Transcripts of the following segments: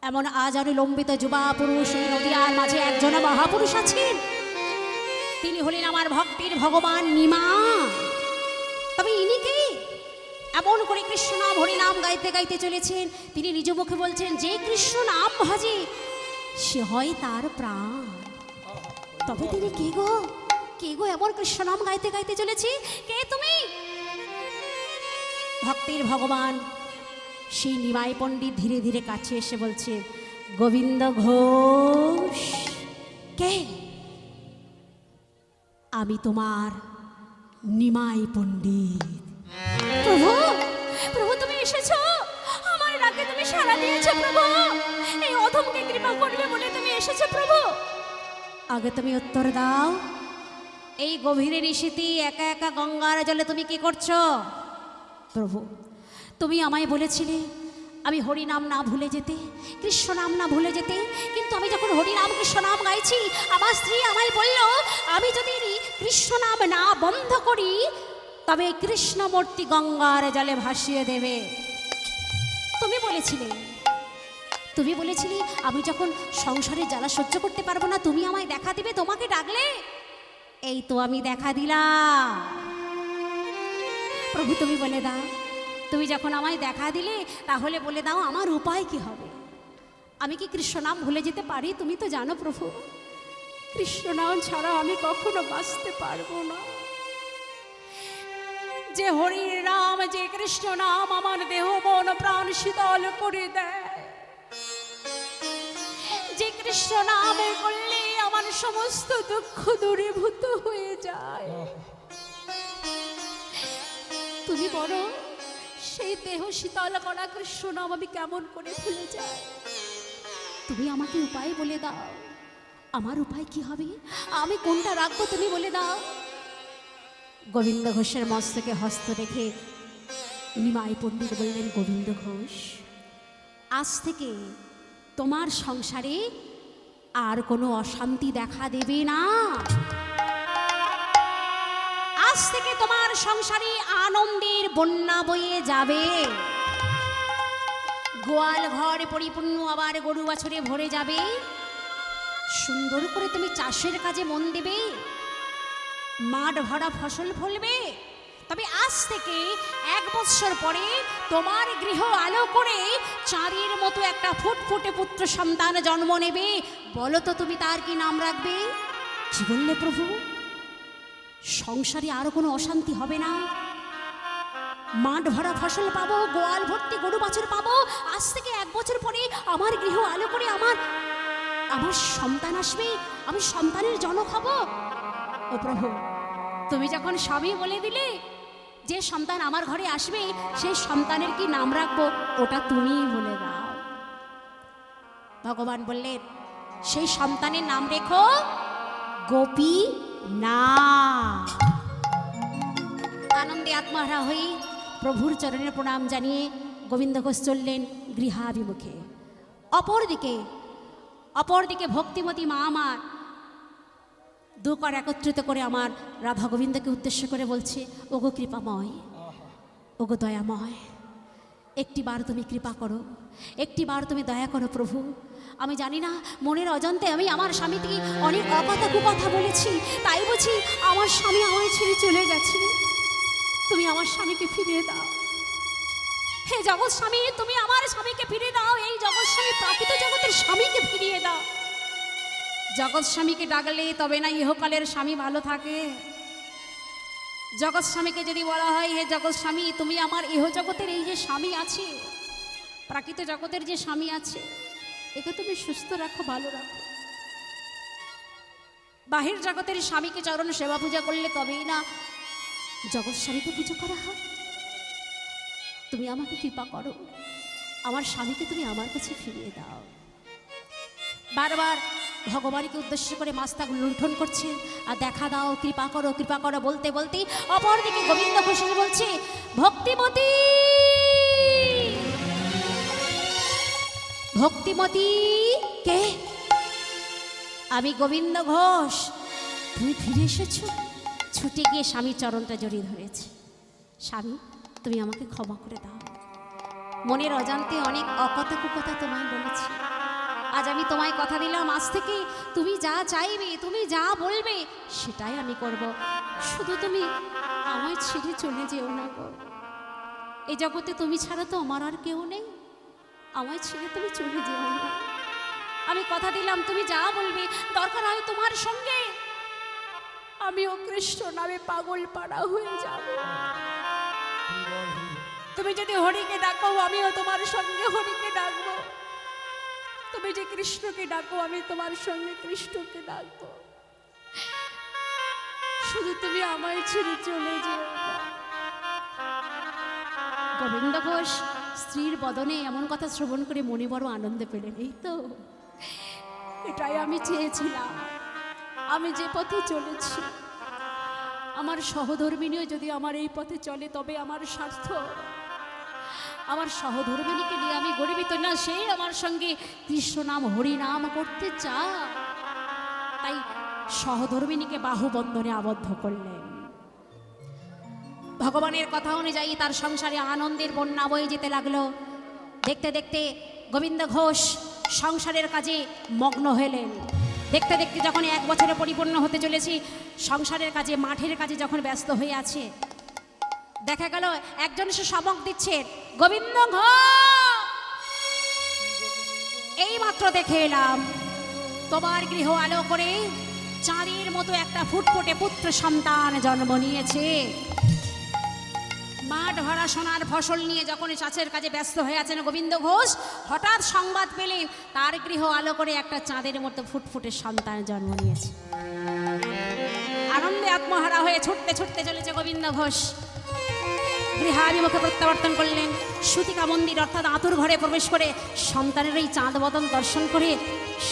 এমন আজারে লম্বিত যুবা পুরুষ এই নদিয়ার মাঝে একজন মহাপুরুষ আছেন, তিনি হলেন আমার ভক্তির ভগবান নিমা। তবে ইনি কে? এমন করে কৃষ্ণ নাম হরিনাম গাইতে গাইতে চলেছেন। তিনি নিজ মুখে বলছেন, যে কৃষ্ণ নাম ভজে সে হয় তার প্রাণ। তবে তিনি কে গো? কে গো এমন কৃষ্ণ নাম গাইতে গাইতে চলেছে? কে তুমি? ভক্তির ভগবান সেই নিমাই পণ্ডিত ধীরে ধীরে কাছে এসে বলছে, গোবিন্দ ঘোষ। কে? আমি তোমার নিমাই পণ্ডিত। প্রভু, প্রভু তুমি এসেছো, আমার ডাকে তুমি সাড়া দিয়েছো প্রভু। এই অধমকে কৃপা করবে বলে তুমি এসেছো প্রভু। আগে তুমি উত্তর দাও, এই গভীরে নিশীথে একা একা গঙ্গার জলে তুমি কি করছো? প্রভু, তুমি আমায় বলেছিলে আমি হরিনাম না ভুলে যেতে, কৃষ্ণ নাম না ভুলে যেতে। কিন্তু আমি যখন হরিনাম কৃষ্ণ নাম গাইছি, আমার স্ত্রী আমায় বলল, আমি যদি কৃষ্ণ নাম না বন্ধ করি তবে কৃষ্ণমূর্তি গঙ্গার জলে ভাসিয়ে দেবে। তুমি বলেছিলে, তুমি বলেছিলে আমি যখন সংসারের জ্বালা সহ্য করতে পারবো না তুমি আমায় দেখা দিবে, তোমাকে ডাকলে এই তো আমি দেখা দিলাম। প্রভু তুমি বলে দাও, তুমি যখন আমায় দেখা দিলে তাহলে বলে দাও আমার উপায় কি হবে? আমি কি কৃষ্ণ নাম ভুলে যেতে পারি? তুমি তো জানো প্রভু, কৃষ্ণ নাম ছাড়া আমি কখনো বাঁচতে পারবো না। যে হরির নাম, যে কৃষ্ণ নাম আমার দেহ মন প্রাণ শীতল করে দেয়, যে কৃষ্ণ নামে করলে আমার সমস্ত দুঃখ দূরীভূত হয়ে যায়। তুমি বলো সেই দেহ শীতল করা কৃষ্ণ নাম আমি কেমন করে ভুলে যাই? তুমি আমাকে উপায় বলে দাও, আমার উপায় কি হবে? আমি কোনটা রাখবো তুমি বলে দাও। গোবিন্দ ঘোষের মস্তকে হস্ত রেখে নিমাই পণ্ডিত বললেন, গোবিন্দ ঘোষ, আজ থেকে তোমার সংসারে আর কোনো অশান্তি দেখা দেবে না। আজ থেকে তোমার সংসারে আনন্দের বন্যা বয়ে যাবে। গোয়াল ঘর পরিপূর্ণ আবার গরু বাছুরে ভরে যাবে। সুন্দর করে তুমি চাষের কাজে মন দেবে, মাঠ ভরা ফসল ফলবে। তবে আজ থেকে 1 বৎসর পরে তোমার গৃহ আলো করে চাঁদের মতো একটা ফুটফুটে পুত্র সন্তান জন্ম নেবে। বলো তো তুমি তার কি নাম রাখবে? কি বললে প্রভু? সংসারে আর কোনো অশান্তি হবে না, মাঠ ভরা ফসল পাবো, গোয়াল ভর্তি গরু বাছুর পাবো। আজ থেকে 1 বছর পরে আমার গৃহ আলো করে আমার সন্তান আসবে, আমি সন্তানের জনক হব। ও প্রভু, তুমি যখন সবই বলে দিলে, যে সন্তান আমার ঘরে আসবে সেই সন্তানের কি নাম রাখবো ওটা তুমিই বলে দাও। ভগবান বললেন, সেই সন্তানের নাম রেখো গোপী না। আনন্দে আত্মহারা হয়ে প্রভুর চরণের প্রণাম জানিয়ে গোবিন্দ ঘোষ চললেন গৃহাভিমুখে। অপরদিকে ভক্তিমতী মা আমার দুকর একত্রিত করে আমার রাধা গোবিন্দকে উদ্দেশ্য করে বলছে, ওগো কৃপাময়, ওগো দয়াময়, একটিবার তুমি কৃপা করো, একটিবার তুমি দয়া করো প্রভু। আমি জানি না, মনের অজান্তে আমি আমার স্বামী থেকে অনেক অকথা কুকথা বলেছি, তাই বুঝি আমার স্বামী আমায় ছেড়ে চলে গেছে। তুমি আমার স্বামীকে ফিরিয়ে দাও। হে জগৎ স্বামী, তুমি আমার স্বামীকে ফিরিয়ে দাও। এই জগৎ স্বামী প্রাকৃত জগতের স্বামীকে ফিরিয়ে দাও। জগৎ স্বামীকে ডাকলে তবে না ইহকালের স্বামী ভালো থাকে। জগৎ স্বামীকে যদি বলা হয়, হে জগৎ স্বামী, তুমি আমার ইহ জগতের এই যে স্বামী আছে, প্রাকৃত জগতের যে স্বামী আছে, একে তুমি সুস্থ রাখো, ভালো রাখো। বাহির জগতের স্বামীকে চরণ সেবা পূজা করলে তবেই না জগৎ স্বামীকে পুজো করা হয়। তুমি আমাকে কৃপা করো, আমার স্বামীকে তুমি আমার কাছে ফিরিয়ে দাও। বারবার ভগবানকে উদ্দেশ্য করে মাস্তাক লুণ্ঠন করছে, আর দেখা দাও, কৃপা করো, কৃপা করো বলতে বলতে অপরদিকে গোবিন্দ ঘোষ বলছে, ভক্তিমতী, ভক্তিমতী কে? আমি গোবিন্দ ঘোষ। তুমি ফিরে এসেছো? ছুটে গিয়ে স্বামীর চরণটা জড়িয়ে ধরেছে। স্বামী, তুমি আমাকে ক্ষমা করে দাও, মনের অজান্তে অনেক অকথা কুকথা তোমায় বলেছি। আজ আমি তোমায় কথা দিলাম, আজ থেকে তুমি যা চাইবে, তুমি যা বলবে সেটাই আমি করব। শুধু তুমি আমায় ছেড়ে চলে যেও না গো। এই জগতে তুমি ছাড়া তো আমার আর কেউ নেই, আমায় ছেড়ে তুমি চলে যেও না। আমি কথা দিলাম, তুমি যা বলবে, দরকার হয় তোমার সঙ্গে আমিও কৃষ্ণ নামে পাগল পাড়া হয়ে যাব। তুমি যদি হরিকে ডাকো, আমিও তোমার সঙ্গে হরিকে ডাকবো। তুমি যে কৃষ্ণকে ডাকো, আমি তোমার সঙ্গে কৃষ্ণকে ডাকবো। শুধু তুমি আমায় ছেড়ে চলে যেও না। গোবিন্দ ঘোষ স্ত্রীর বদনে এমন কথা শ্রবণ করে মনে বড় আনন্দ পেলেন। এই তো এটাই আমি চেয়েছিলাম। আমি যে পথে চলেছি, আমার সহধর্মিনীও যদি আমার এই পথে চলে তবে আমার স্বার্থ। আমার সহধর্মিনীকে নিয়ে আমি গর্বিত না, সে আমার সঙ্গে কৃষ্ণ নাম হরি নাম করতে চায়। তাই সহধর্মিনীকে বাহুবন্ধনে আবদ্ধ করলেন। ভগবানের কথা অনুযায়ী তার সংসারে আনন্দের বন্যা বয়ে যেতে লাগলো। দেখতে দেখতে গোবিন্দ ঘোষ সংসারের কাজে মগ্ন হলেন। দেখতে দেখতে যখন 1 বছরে পরিপূর্ণ হতে চলেছি, সংসারের কাজে, মাঠের কাজে যখন ব্যস্ত হয়ে আছে, দেখা গেল একজন সে শাবক দিচ্ছে, গোবিন্দ ঘোষ এই মাত্র দেখে এলাম তোমার গৃহ আলো করে চাঁদের মতো একটা ফুটফুটে পুত্র সন্তান জন্ম নিয়েছে। মাঠ ভরা সোনার ফসল নিয়ে যখন চাষের কাজে ব্যস্ত হয়ে আছেন গোবিন্দ ঘোষ, হঠাৎ সংবাদ পেলে তার গৃহ আলো করে একটা চাঁদের মতো ফুটফুটে সন্তান জন্ম নিয়েছে। আনন্দে আত্মহারা হয়ে ছুটতে ছুটতে চলেছে গোবিন্দ ঘোষ। গৃহাভিমুখে প্রত্যাবর্তন করলেন। সুতিকা মন্দির অর্থাৎ আতুর ঘরে প্রবেশ করে সন্তানের এই চাঁদ বদন দর্শন করে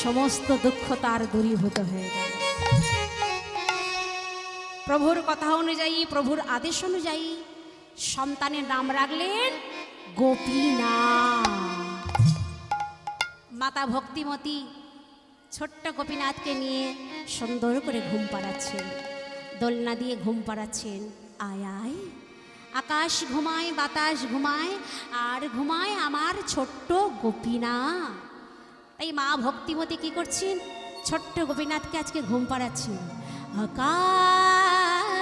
সমস্ত দুঃখ তার দূরীভূত হয়ে গেল। প্রভুর কথা অনুযায়ী, প্রভুর আদেশ অনুযায়ী সন্তানের নাম রাখলেন গোপীনাথ। মাতা ভক্তিমতী ছোট্ট গোপীনাথকে নিয়ে সুন্দর করে ঘুম পাড়াচ্ছেন, দোলনা দিয়ে ঘুম পাড়াচ্ছেন। আয় আয়, আকাশ ঘুমায়, বাতাস ঘুমায়, আর ঘুমায় আমার ছোট্ট গোপীনাথ। তাই মা ভক্তিমতী কি করছেন, ছোট্ট গোপীনাথকে আজকে ঘুম পাড়াচ্ছেন। আকাশ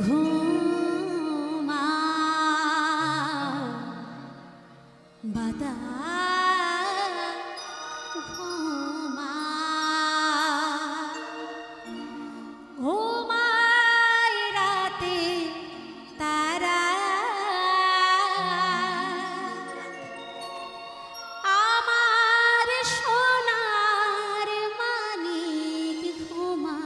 ঘুমা, বাতাস ঘুমা, ঘুমায় রাতে তারা, আমার সোনার মানিক ঘুমা।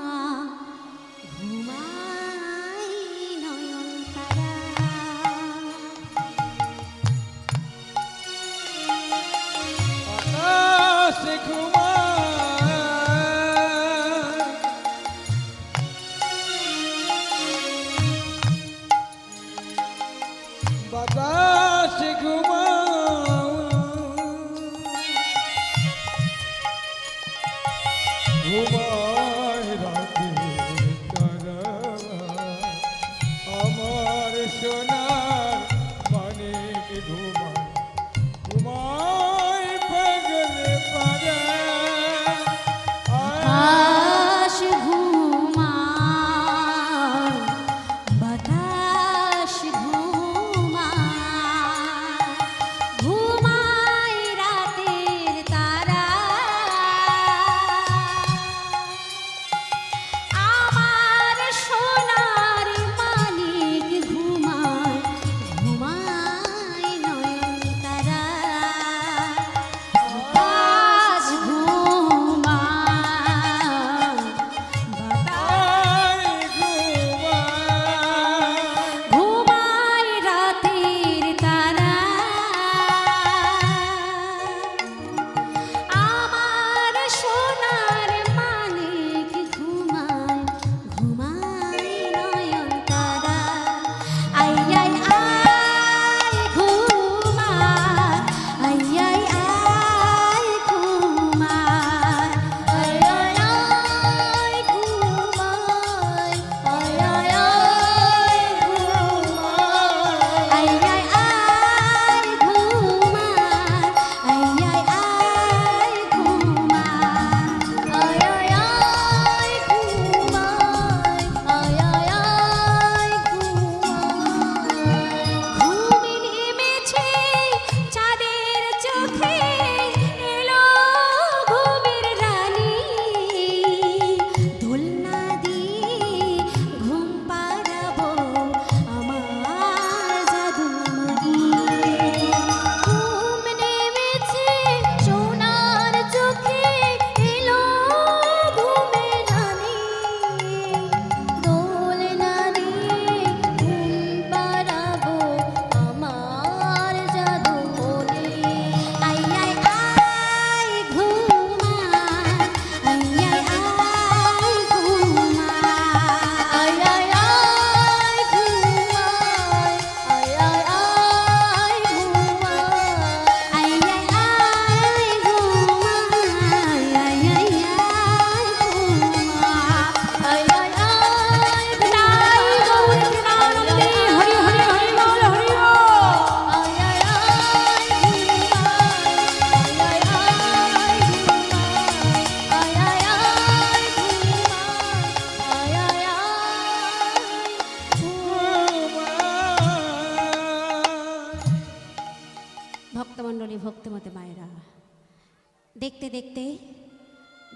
দেখতে দেখতে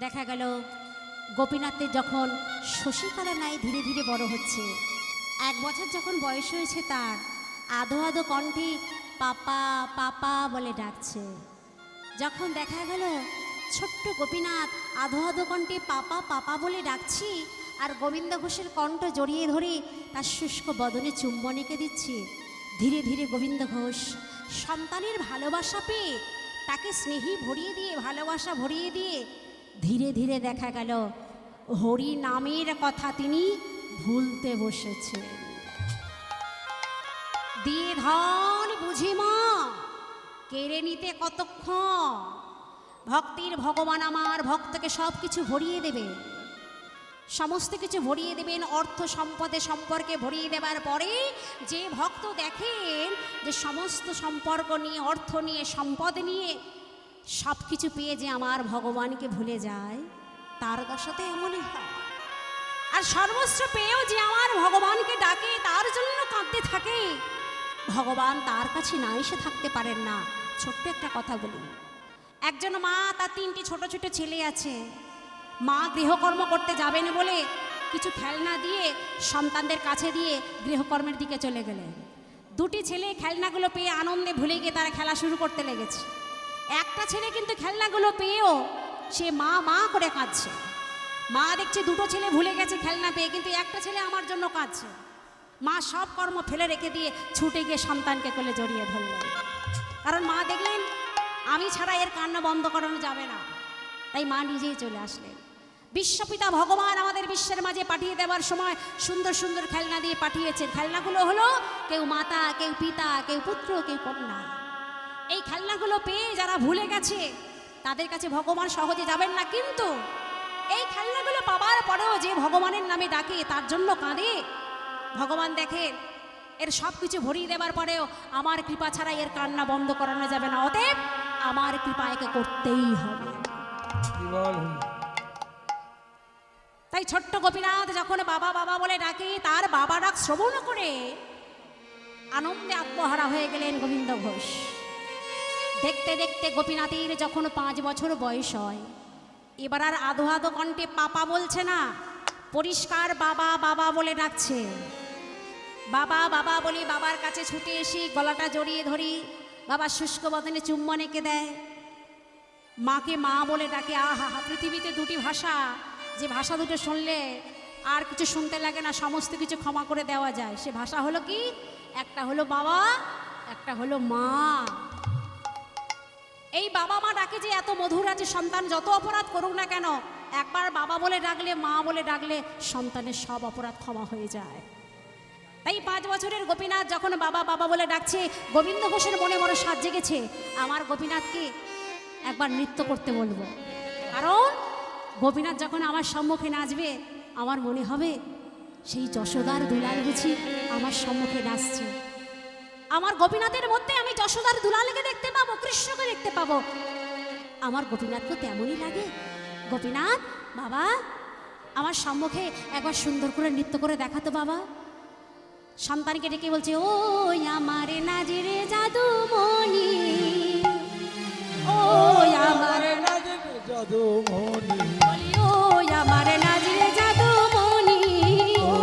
দেখা গেল গোপীনাথের যখন শশীকলা নাই ধীরে ধীরে বড় হচ্ছে। 1 বছর যখন বয়স হয়েছে তার, আধো আধো কণ্ঠে পাপা পাপা বলে ডাকছে। যখন দেখা গেল ছোট্ট গোপীনাথ আধো আধো কণ্ঠে পাপা পাপা বলে ডাকছি, আর গোবিন্দ ঘোষের কণ্ঠ জড়িয়ে ধরে তার শুষ্ক বদনে চুম্বন এঁকে দিচ্ছে। ধীরে ধীরে গোবিন্দ ঘোষ সন্তানের ভালোবাসা পেয়ে, তাকে স্নেহী ভরিয়ে দিয়ে, ভালোবাসা ভরিয়ে দিয়ে ধীরে ধীরে দেখা গেল হরি নামের কথা তিনি ভুলতে বসেছেন। দিয়ে ধন বুঝি মা কেড়ে নিতে কতক্ষণ, ভক্তির ভগবান আমার ভক্তকে সব কিছু ভরিয়ে দেবে, সমস্ত কিছু ভরিয়ে দেবেন। অর্থ সম্পদে সম্পর্কে ভরিয়ে দেবার পরে যে ভক্ত দেখেন যে সমস্ত সম্পর্ক নিয়ে, অর্থ নিয়ে, সম্পদ নিয়ে সব কিছু পেয়ে যে আমার ভগবানকে ভুলে যায়, তার দশাতে এমনই হয়। আর সর্বস্ব পেয়েও যে আমার ভগবানকে ডাকে, তার জন্য কাঁদতে থাকে, ভগবান তার কাছে না এসে থাকতে পারেন না। ছোট্ট একটা কথা বলি, একজন মা, তার 3টি ছোট ছোট ছেলে আছে। মা গৃহকর্ম করতে যাবেন বলে কিছু খেলনা দিয়ে সন্তানদের কাছে দিয়ে গৃহকর্মের দিকে চলে গেলেন। 2টি ছেলে খেলনাগুলো পেয়ে আনন্দে ভুলে গিয়ে তারা খেলা শুরু করতে লেগেছে। একটা ছেলে কিন্তু খেলনাগুলো পেয়েও সে মা মা করে কাঁদছে। মা দেখছে 2টো ছেলে ভুলে গেছে খেলনা পেয়ে, কিন্তু একটা ছেলে আমার জন্য কাঁদছে। মা সব কর্ম ফেলে রেখে দিয়ে ছুটে গিয়ে সন্তানকে কোলে জড়িয়ে ধরলেন, কারণ মা দেখলেন আমি ছাড়া এর কান্না বন্ধ করানো যাবে না। তাই মা নিজেই চলে আসলেন। বিশ্বপিতা ভগবান আমাদের বিশ্বের মাঝে পাঠিয়ে দেওয়ার সময় সুন্দর সুন্দর খেলনা দিয়ে পাঠিয়েছেন। খেলনাগুলো হলো কেউ মাতা, কেউ পিতা, কেউ পুত্র, কেউ কন্যা। এই খেলনাগুলো পেয়ে যারা ভুলে গেছে তাদের কাছে ভগবান সহজে যাবেন না, কিন্তু এই খেলনাগুলো পাবার পরেও যে ভগবানের নামে ডাকে, তার জন্য কাঁদে, ভগবান দেখেন এর সব কিছু ভরিয়ে দেবার পরেও আমার কৃপা ছাড়া এর কান্না বন্ধ করানো যাবে না। অতএব আমার কৃপা একে করতেই হবে। তাই ছোট্ট গোপীনাথ যখন বাবা বাবা বলে ডাকে, তার বাবা ডাক শ্রবণ করে আনন্দে আত্মহারা হয়ে গেলেন গোবিন্দ ঘোষ। দেখতে দেখতে গোপীনাথের যখন 5 বছর বয়স হয়, এবার আর আধো আধো কণ্ঠে পাপা বলছে না, পরিষ্কার বাবা বাবা বলে ডাকছে। বাবা বাবা বলে বাবার কাছে ছুটে এসে গলাটা জড়িয়ে ধরি, বাবা শুষ্ক বদনে চুম্বন এঁকে দেয়, মাকে মা বলে ডাকে। আহা, পৃথিবীতে 2টি ভাষা, যে ভাষা দুটো শুনলে আর কিছু শুনতে লাগে না, সমস্ত কিছু ক্ষমা করে দেওয়া যায়। সে ভাষা হলো কি? একটা হলো বাবা, একটা হলো মা। এই বাবা মা ডাকে যে এত মধুর আছে, সন্তান যত অপরাধ করুক না কেন, একবার বাবা বলে ডাকলে, মা বলে ডাকলে সন্তানের সব অপরাধ ক্ষমা হয়ে যায়। তাই 5 বছরের গোপীনাথ যখন বাবা বাবা বলে ডাকছে, গোবিন্দ ঘোষের মনে বড় সাজ জেগেছে, আমার গোপীনাথকে একবার নৃত্য করতে বলবো। কারণ গোপীনাথ যখন আমার সম্মুখে নাচবে, আমার মনে হবে সেই যশোদার দুলাল বুঝি আমার সম্মুখে নাচছে। আমার গোপীনাথের মধ্যে আমি যশোদার দুলালকে দেখতে পাবো, কৃষ্ণকে দেখতে পাবো। আমার গোপীনাথকে তেমনই লাগে। গোপীনাথ বাবা, আমার সম্মুখে একবার সুন্দর করে নৃত্য করে দেখাতো বাবা। সন্তানকে ডেকে বলছে, ও আমার নাজিরে জাদুমণি, ও আমার নাজিরে জাদুমণি, ও আমার নাজিরে জাদুমণি, ও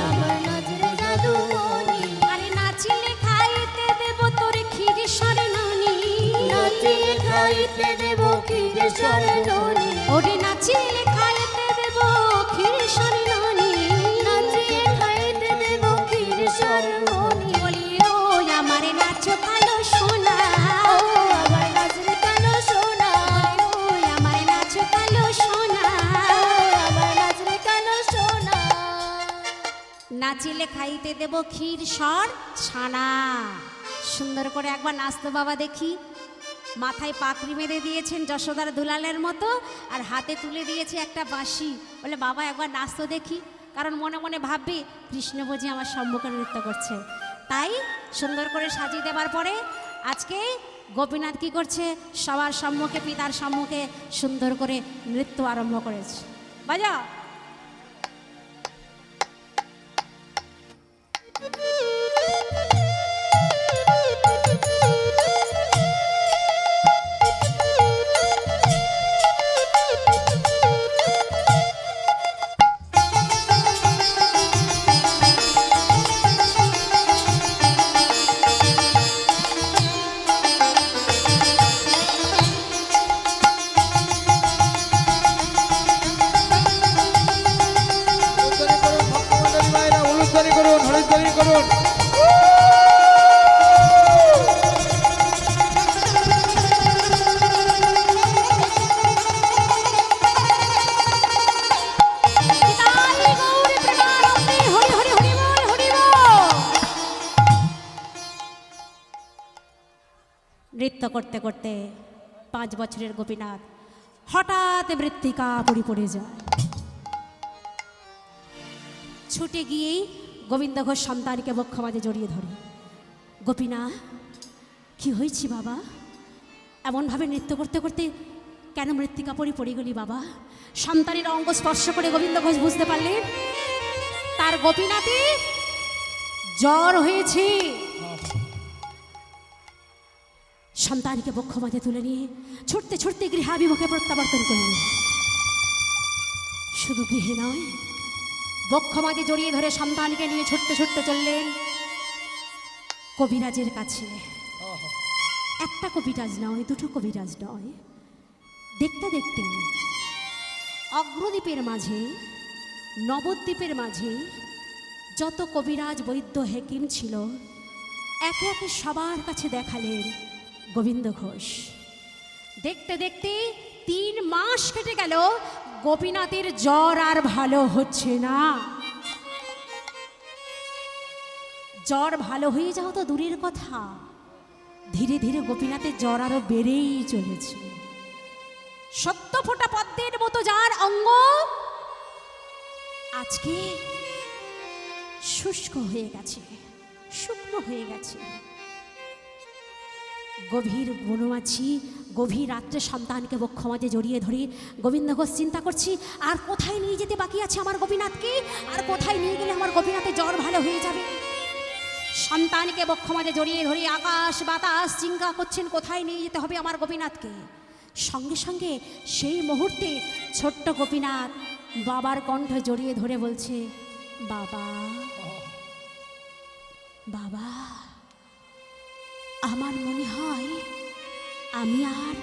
আমার নাজিরে জাদুমণি। আরে নাচিলে খাইতে দেব তোর ক্ষীর সরনানি, নাচিলে খাইতে দেব ক্ষীর সরনানি, ওরে নাচিলে খাইতে দেব ক্ষীর সরনানি, নাচিলে খাইতে দেব ক্ষীর সরনানি। বলি ও আমার নাচ কালো সোনা, ও আমার নাচ কালো সোনা, ও আমার নাচ কালো সোনা, আমার নাচ কালো সোনা। নাচিলে খাইতে দেব ক্ষীর সর ছানা। সুন্দর করে একবার নাচতো বাবা দেখি। মাথায় পাকড়ি মেরে দিয়েছেন যশোদার দুলালের মতো, আর হাতে তুলে দিয়েছে একটা বাঁশি। বলে বাবা একবার নাচতো দেখি, কারণ মনে মনে ভাববি কৃষ্ণ বুঝি আমার সম্মুখে নৃত্য করছে। তাই সুন্দর করে সাজিয়ে দেবার পরে আজকে গোপীনাথ কি করছে, সবার সম্মুখে, পিতার সম্মুখে সুন্দর করে নৃত্য আরম্ভ করেছে। বাজা। নৃত্য করতে করতে 5 বছরের গোপীনাথ হঠাৎ মৃত্তিকা পড়ে যায়। ছুটে গিয়েই গোবিন্দ ঘোষ সন্তানকে বক্ষ মাঝে জড়িয়ে ধরে, গোপীনাথ কি হয়েছি বাবা? এমনভাবে নৃত্য করতে করতে কেন মৃত্তিকা পড়ে গেলি বাবা? সন্তানের অঙ্গ স্পর্শ করে গোবিন্দ ঘোষ বুঝতে পারলেন তার গোপীনাথে জ্বর হয়েছে। সন্তানকে বক্ষ মাঝে তুলে নিয়ে ছুটতে ছুটতে গৃহাভিমুখে প্রত্যাবর্তন করলেন। শুধু গৃহে নয়, বক্ষ মাঝে জড়িয়ে ধরে সন্তানকে নিয়ে ছুটতে ছুটতে চললেন কবিরাজের কাছে। একটা কবিরাজ নয়, দুটো কবিরাজ নয়, দেখতে দেখতে অগ্রদ্বীপের মাঝে, নবদ্বীপের মাঝে যত কবিরাজ বৈদ্য হেকিম ছিল একে একে সবার কাছে দেখালেন গোবিন্দ ঘোষ। দেখতে দেখতে 3 মাস কেটে গেল, গোপীনাথের জ্বর আর ভালো হচ্ছে না। জ্বর ভালো হয়ে যাওয়া তো দূরের কথা, ধীরে ধীরে গোপীনাথের জ্বর আরো বেড়েই চলেছে। সত্য ফোঁটা পদ্মের মতো যার অঙ্গ আজকে শুষ্ক হয়ে গেছে, শুকনো হয়ে গেছে। গভীর বনমাছি গভীর রাত্রে সন্তানকে বক্ষ মাঝে জড়িয়ে ধরে গোবিন্দ ঘোষ চিন্তা করছি আর কোথায় নিয়ে যেতে বাকি আছে আমার গোপীনাথকে, আর কোথায় নিয়ে গেলে আমার গোপীনাথের জ্বর ভালো হয়ে যাবে। সন্তানকে বক্ষ মাঝে জড়িয়ে ধরে আকাশ বাতাস চিন্তা করছেন কোথায় নিয়ে যেতে হবে আমার গোপীনাথকে। সঙ্গে সঙ্গে সেই মুহূর্তে ছোট্ট গোপীনাথ বাবার কণ্ঠ জড়িয়ে ধরে বলছে, বাবা বাবা, আমার মনে হয় আমি আর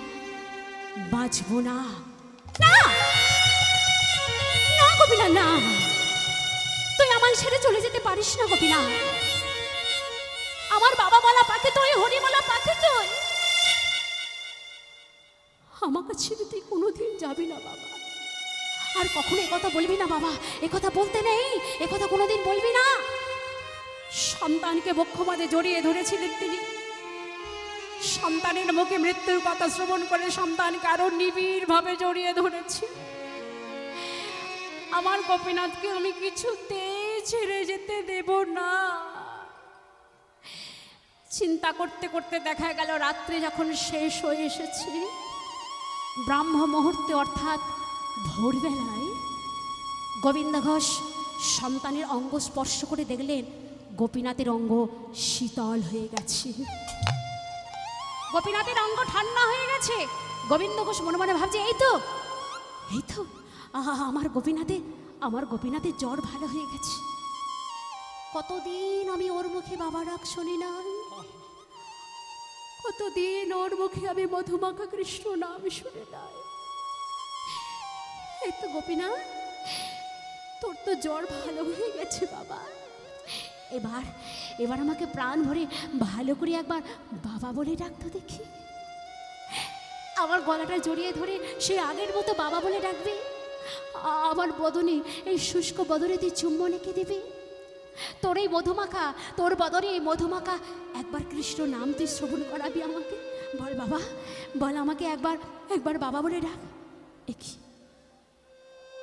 বাঁচব না। না না গোপীনাথ, না, তুই আমায় ছেড়ে চলে যেতে পারিস না গোপীনাথ। আমার বাবা বলা পাখি তুই, হরি বলা পাখি তুই, আমাকে ছেড়ে তুই কোনোদিন যাবি না বাবা। আর কখনো একথা বলবি না বাবা, একথা বলতে নেই, একথা কোনোদিন বলবি না। সন্তানকে বক্ষ মাঝে জড়িয়ে ধরেছিলেন তিনি। সন্তানের মুখে মৃত্যুর কথা শ্রবণ করে সন্তানকে আরো নিবিড়ভাবে জড়িয়ে ধরেছি। আমার গোপীনাথকে আমি কিছুতেই ছেড়ে যেতে দেব না। চিন্তা করতে করতে দেখা গেল রাত্রে যখন শেষ হয়ে এসেছে, ব্রাহ্ম মুহূর্তে অর্থাৎ ভোরবেলায় গোবিন্দ ঘোষ সন্তানের অঙ্গ স্পর্শ করে দেখলেন গোপীনাথের অঙ্গ শীতল হয়ে গেছে, গোপীনাথের অঙ্গ ঠান্ডা হয়ে গেছে। গোবিন্দ ঘোষ মনে মনে ভাবছে এই তো আমার গোপীনাথের জ্বর ভালো হয়ে গেছে। কতদিন আমি ওর মুখে বাবা ডাক শুনি না, কতদিন ওর মুখে আমি মধুমাখা কৃষ্ণ নাম শুনে নাই। এই তো গোপীনাথ, তোর তো জ্বর ভালো হয়ে গেছে বাবা। এবার আমাকে প্রাণ ভরে ভালো করে একবার বাবা বলে ডাকতে দেখি। আমার গলাটা জড়িয়ে ধরে সে আগের মতো বাবা বলে ডাকবে। আমার বদনে, এই শুষ্ক বদনে তুই চুম্বন এঁকে দিবি। তোর এই মধুমাখা, তোর বদনে এই মধুমাখা একবার কৃষ্ণ নাম তুই শ্রবণ করাবি আমাকে। বল বাবা, বল আমাকে একবার বাবা বলে ডাক। একই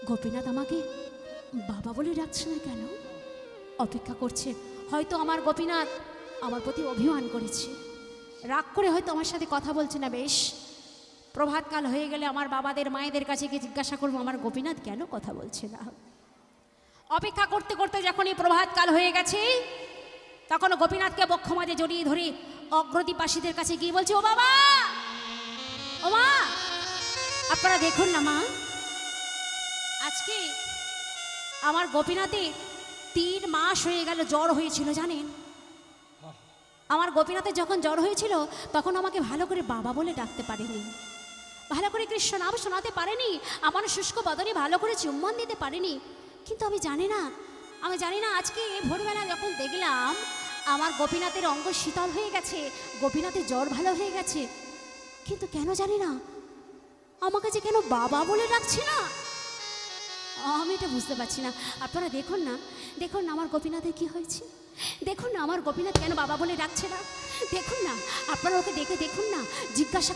গোপীনাথ আমাকে বাবা বলে ডাকছে না কেন? অপেক্ষা করছে, হয়তো আমার গোপীনাথ আমার প্রতি অভিমান করেছে, রাগ করে হয়তো আমার সাথে কথা বলছে না। বেশ, প্রভাতকাল হয়ে গেলে আমার বাবাদের মায়েদের কাছে গিয়ে জিজ্ঞাসা করবো আমার গোপীনাথ কেন কথা বলছে না। অপেক্ষা করতে করতে যখনই প্রভাতকাল হয়ে গেছে, তখন গোপীনাথকে বক্ষ মাঝে জড়িয়ে ধরে অগ্রদীপাসীদের কাছে গিয়ে বলছে, ও বাবা, ও মা, আপনারা দেখুন না মা, আজকে আমার গোপীনাথে 3 মাস হয়ে গেল জ্বর হয়েছিল জানেন। আমার গোপীনাথের যখন জ্বর হয়েছিল তখন আমাকে ভালো করে বাবা বলে ডাকতে পারেনি, ভালো করে কৃষ্ণ নাম শোনাতে পারেনি, আমার শুষ্ক বদনে ভালো করে চুম্বন দিতে পারেনি। কিন্তু আমি জানি না আজকে ভোরবেলা যখন দেখলাম আমার গোপীনাথের অঙ্গ শীতল হয়ে গেছে, গোপীনাথের জ্বর ভালো হয়ে গেছে, কিন্তু কেন জানি না আমাকে যে কেন বাবা বলে ডাকছে না, আমি এটা বুঝতে পারছি না। আপনারা দেখুন না আমার গোপীনাথের কি হয়েছে, দেখুন না আমার গোপীনাথ কেন বাবা বলে ডাকছে না। দেখুন না, আপনারা ওকে ডেকে দেখুন না, জিজ্ঞাসা